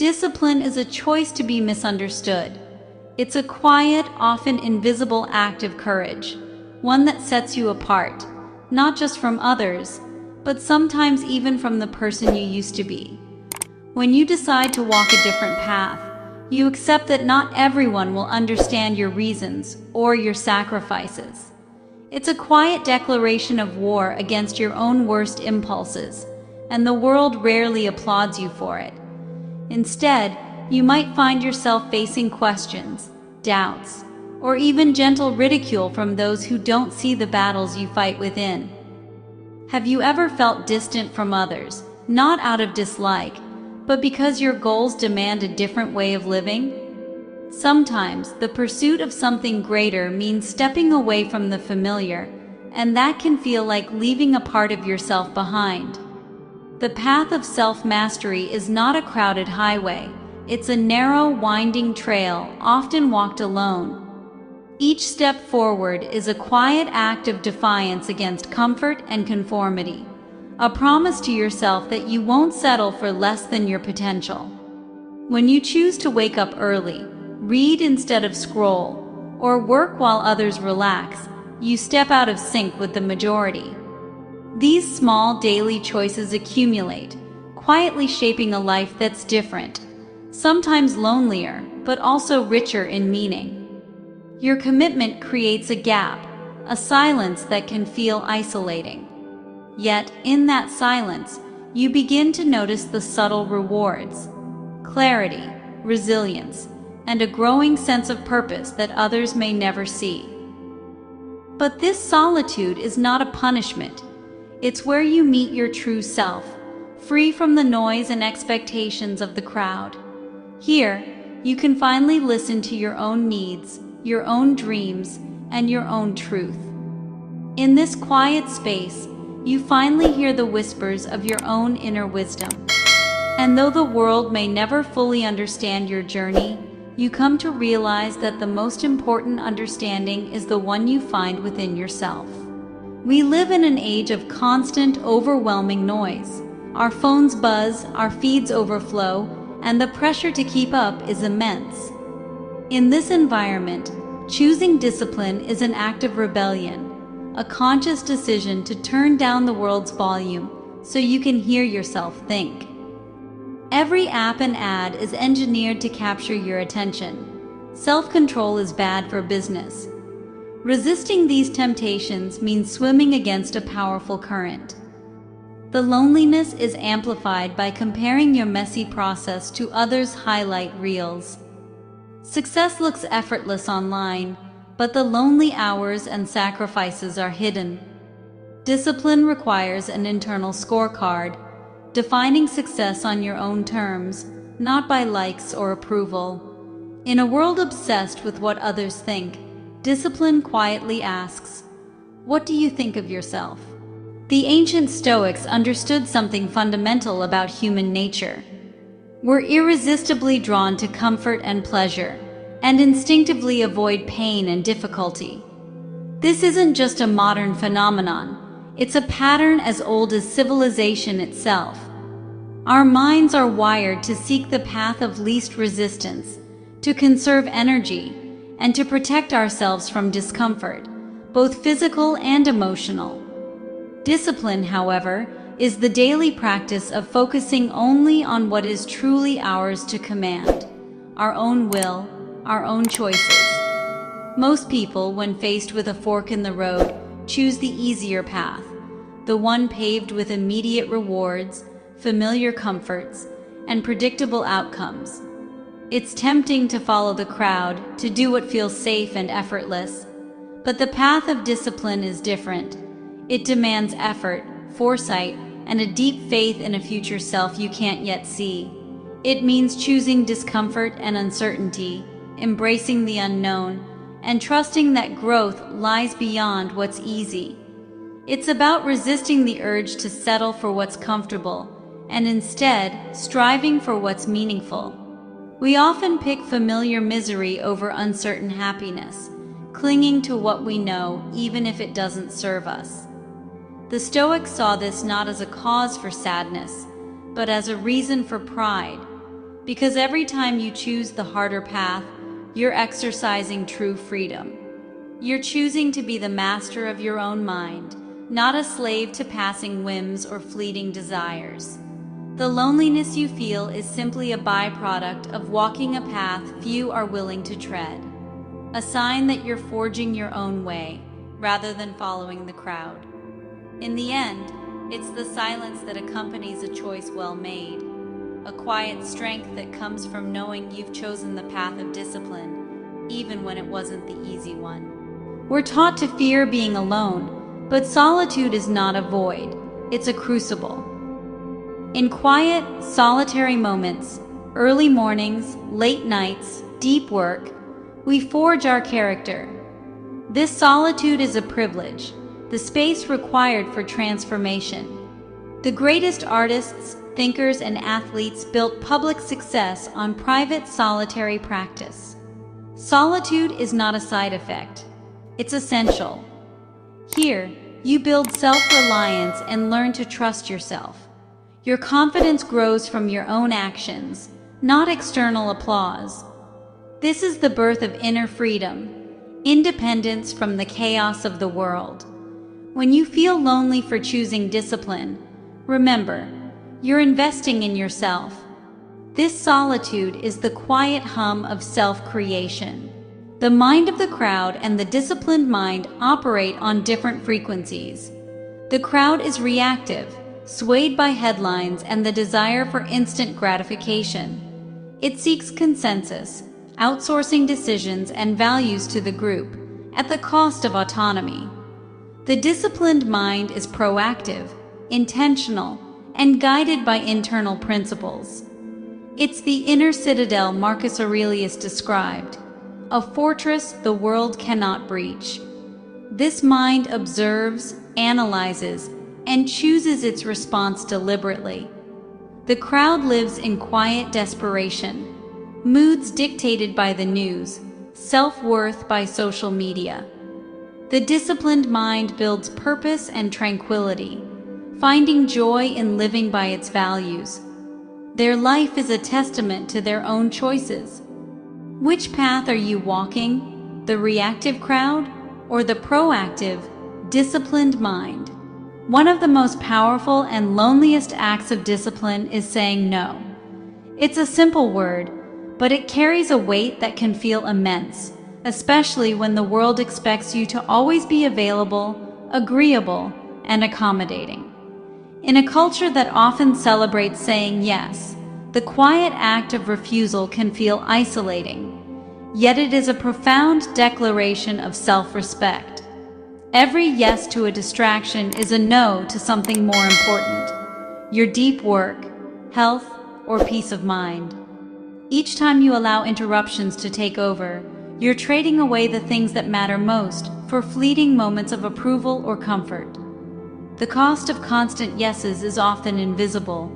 Discipline is a choice to be misunderstood. It's a quiet, often invisible act of courage, one that sets you apart, not just from others, but sometimes even from the person you used to be. When you decide to walk a different path, you accept that not everyone will understand your reasons or your sacrifices. It's a quiet declaration of war against your own worst impulses, and the world rarely applauds you for it. Instead, you might find yourself facing questions, doubts, or even gentle ridicule from those who don't see the battles you fight within. Have you ever felt distant from others, not out of dislike, but because your goals demand a different way of living? Sometimes the pursuit of something greater means stepping away from the familiar, and that can feel like leaving a part of yourself behind. The path of self-mastery is not a crowded highway. It's a narrow, winding trail, often walked alone. Each step forward is a quiet act of defiance against comfort and conformity, a promise to yourself that you won't settle for less than your potential. When you choose to wake up early, read instead of scroll, or work while others relax, you step out of sync with the majority. These small daily choices accumulate, quietly shaping a life that's different, sometimes lonelier, but also richer in meaning. Your commitment creates a gap, a silence that can feel isolating. Yet, in that silence, you begin to notice the subtle rewards: clarity, resilience, and a growing sense of purpose that others may never see. But this solitude is not a punishment. It's where you meet your true self, free from the noise and expectations of the crowd. Here, you can finally listen to your own needs, your own dreams, and your own truth. In this quiet space, you finally hear the whispers of your own inner wisdom. And though the world may never fully understand your journey, you come to realize that the most important understanding is the one you find within yourself. We live in an age of constant, overwhelming noise. Our phones buzz, our feeds overflow, and the pressure to keep up is immense. In this environment, choosing discipline is an act of rebellion, a conscious decision to turn down the world's volume so you can hear yourself think. Every app and ad is engineered to capture your attention. Self-control is bad for business. Resisting these temptations means swimming against a powerful current. The loneliness is amplified by comparing your messy process to others' highlight reels. Success looks effortless online, but the lonely hours and sacrifices are hidden. Discipline requires an internal scorecard, defining success on your own terms, not by likes or approval. In a world obsessed with what others think, discipline quietly asks, "What do you think of yourself?" The ancient Stoics understood something fundamental about human nature. We're irresistibly drawn to comfort and pleasure, and instinctively avoid pain and difficulty. This isn't just a modern phenomenon, it's a pattern as old as civilization itself. Our minds are wired to seek the path of least resistance, to conserve energy, and to protect ourselves from discomfort, both physical and emotional. Discipline, however, is the daily practice of focusing only on what is truly ours to command, our own will, our own choices. Most people, when faced with a fork in the road, choose the easier path, the one paved with immediate rewards, familiar comforts, and predictable outcomes. It's tempting to follow the crowd, to do what feels safe and effortless. But the path of discipline is different. It demands effort, foresight, and a deep faith in a future self you can't yet see. It means choosing discomfort and uncertainty, embracing the unknown, and trusting that growth lies beyond what's easy. It's about resisting the urge to settle for what's comfortable, and instead striving for what's meaningful. We often pick familiar misery over uncertain happiness, clinging to what we know even if it doesn't serve us. The Stoics saw this not as a cause for sadness, but as a reason for pride. Because every time you choose the harder path, you're exercising true freedom. You're choosing to be the master of your own mind, not a slave to passing whims or fleeting desires. The loneliness you feel is simply a byproduct of walking a path few are willing to tread, a sign that you're forging your own way rather than following the crowd. In the end, it's the silence that accompanies a choice well made, a quiet strength that comes from knowing you've chosen the path of discipline, even when it wasn't the easy one. We're taught to fear being alone, but solitude is not a void, it's a crucible. In quiet, solitary moments, early mornings, late nights, deep work, we forge our character. This solitude is a privilege, the space required for transformation. The greatest artists, thinkers, and athletes built public success on private solitary practice. Solitude is not a side effect, it's essential. Here, you build self-reliance and learn to trust yourself. Your confidence grows from your own actions, not external applause. This is the birth of inner freedom, independence from the chaos of the world. When you feel lonely for choosing discipline, remember, you're investing in yourself. This solitude is the quiet hum of self-creation. The mind of the crowd and the disciplined mind operate on different frequencies. The crowd is reactive, swayed by headlines and the desire for instant gratification. It seeks consensus, outsourcing decisions and values to the group, at the cost of autonomy. The disciplined mind is proactive, intentional, and guided by internal principles. It's the inner citadel Marcus Aurelius described, a fortress the world cannot breach. This mind observes, analyzes, and chooses its response deliberately. The crowd lives in quiet desperation, moods dictated by the news, self-worth by social media. The disciplined mind builds purpose and tranquility, finding joy in living by its values. Their life is a testament to their own choices. Which path are you walking? The reactive crowd or the proactive, disciplined mind? One of the most powerful and loneliest acts of discipline is saying no. It's a simple word, but it carries a weight that can feel immense, especially when the world expects you to always be available, agreeable, and accommodating. In a culture that often celebrates saying yes, the quiet act of refusal can feel isolating, yet it is a profound declaration of self-respect. Every yes to a distraction is a no to something more important, your deep work, health, or peace of mind. Each time you allow interruptions to take over, you're trading away the things that matter most for fleeting moments of approval or comfort. The cost of constant yeses is often invisible,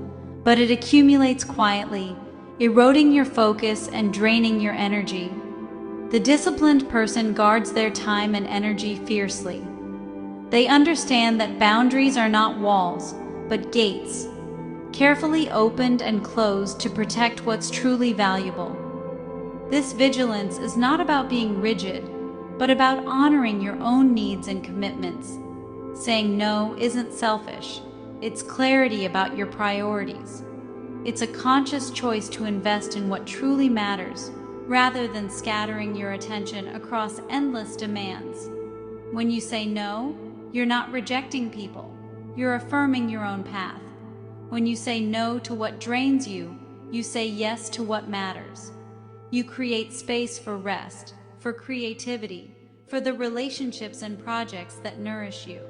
but it accumulates quietly, eroding your focus and draining your energy. The disciplined person guards their time and energy fiercely. They understand that boundaries are not walls, but gates, carefully opened and closed to protect what's truly valuable. This vigilance is not about being rigid, but about honoring your own needs and commitments. Saying no isn't selfish, it's clarity about your priorities. It's a conscious choice to invest in what truly matters, rather than scattering your attention across endless demands. When you say no, you're not rejecting people, you're affirming your own path. When you say no to what drains you, you say yes to what matters. You create space for rest, for creativity, for the relationships and projects that nourish you.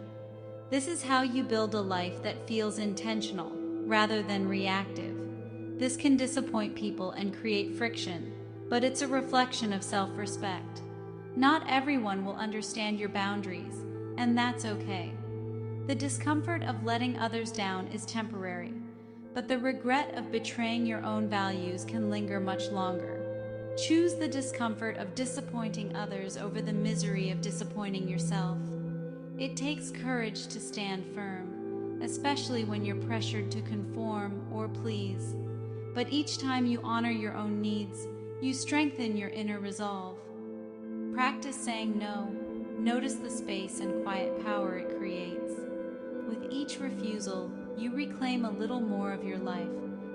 This is how you build a life that feels intentional, rather than reactive. This can disappoint people and create friction, but it's a reflection of self-respect. Not everyone will understand your boundaries, and that's okay. The discomfort of letting others down is temporary, but the regret of betraying your own values can linger much longer. Choose the discomfort of disappointing others over the misery of disappointing yourself. It takes courage to stand firm, especially when you're pressured to conform or please. But each time you honor your own needs, you strengthen your inner resolve. Practice saying no. Notice the space and quiet power it creates. With each refusal, you reclaim a little more of your life,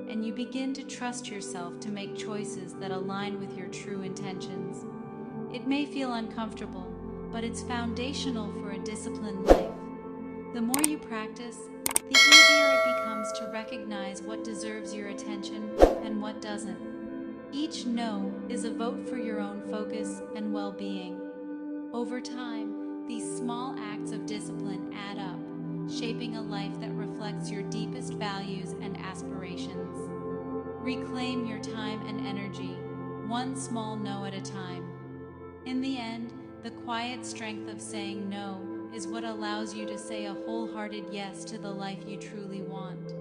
and you begin to trust yourself to make choices that align with your true intentions. It may feel uncomfortable, but it's foundational for a disciplined life. The more you practice, the easier it becomes to recognize what deserves your attention and what doesn't. Each no is a vote for your own focus and well-being. Over time, these small acts of discipline add up, shaping a life that reflects your deepest values and aspirations. Reclaim your time and energy, one small no at a time. In the end, the quiet strength of saying no is what allows you to say a wholehearted yes to the life you truly want.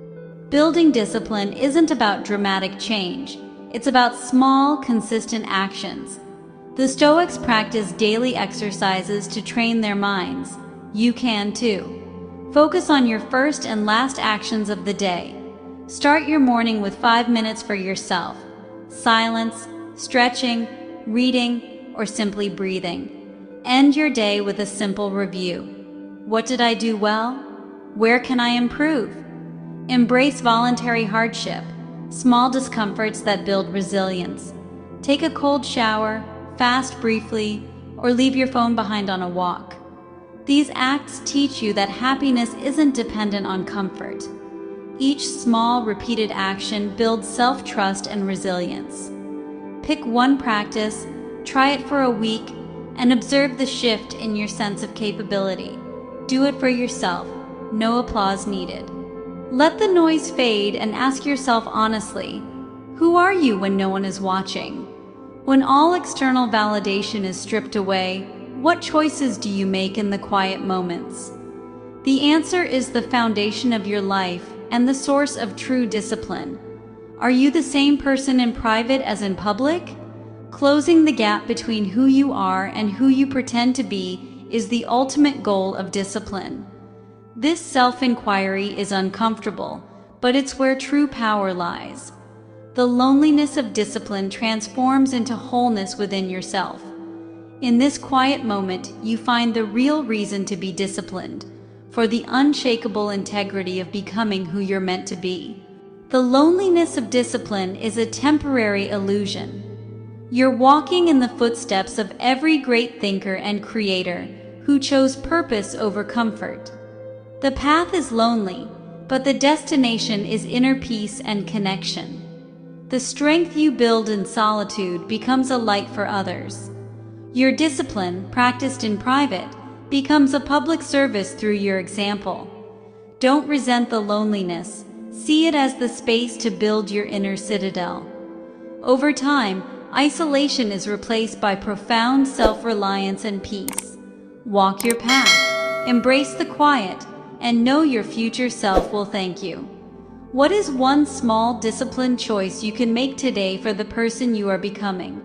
Building discipline isn't about dramatic change. It's about small, consistent actions. The Stoics practice daily exercises to train their minds. You can too. Focus on your first and last actions of the day. Start your morning with 5 minutes for yourself. Silence, stretching, reading, or simply breathing. End your day with a simple review. What did I do well? Where can I improve? Embrace voluntary hardship, small discomforts that build resilience. Take a cold shower, fast briefly, or leave your phone behind on a walk. These acts teach you that happiness isn't dependent on comfort. Each small, repeated action builds self-trust and resilience. Pick one practice, try it for a week, and observe the shift in your sense of capability. Do it for yourself, no applause needed. Let the noise fade and ask yourself honestly, who are you when no one is watching? When all external validation is stripped away, what choices do you make in the quiet moments? The answer is the foundation of your life and the source of true discipline. Are you the same person in private as in public? Closing the gap between who you are and who you pretend to be is the ultimate goal of discipline. This self-inquiry is uncomfortable, but it's where true power lies. The loneliness of discipline transforms into wholeness within yourself. In this quiet moment, you find the real reason to be disciplined, for the unshakable integrity of becoming who you're meant to be. The loneliness of discipline is a temporary illusion. You're walking in the footsteps of every great thinker and creator who chose purpose over comfort. The path is lonely, but the destination is inner peace and connection. The strength you build in solitude becomes a light for others. Your discipline, practiced in private, becomes a public service through your example. Don't resent the loneliness. See it as the space to build your inner citadel. Over time, isolation is replaced by profound self-reliance and peace. Walk your path, embrace the quiet, and know your future self will thank you. What is one small disciplined choice you can make today for the person you are becoming?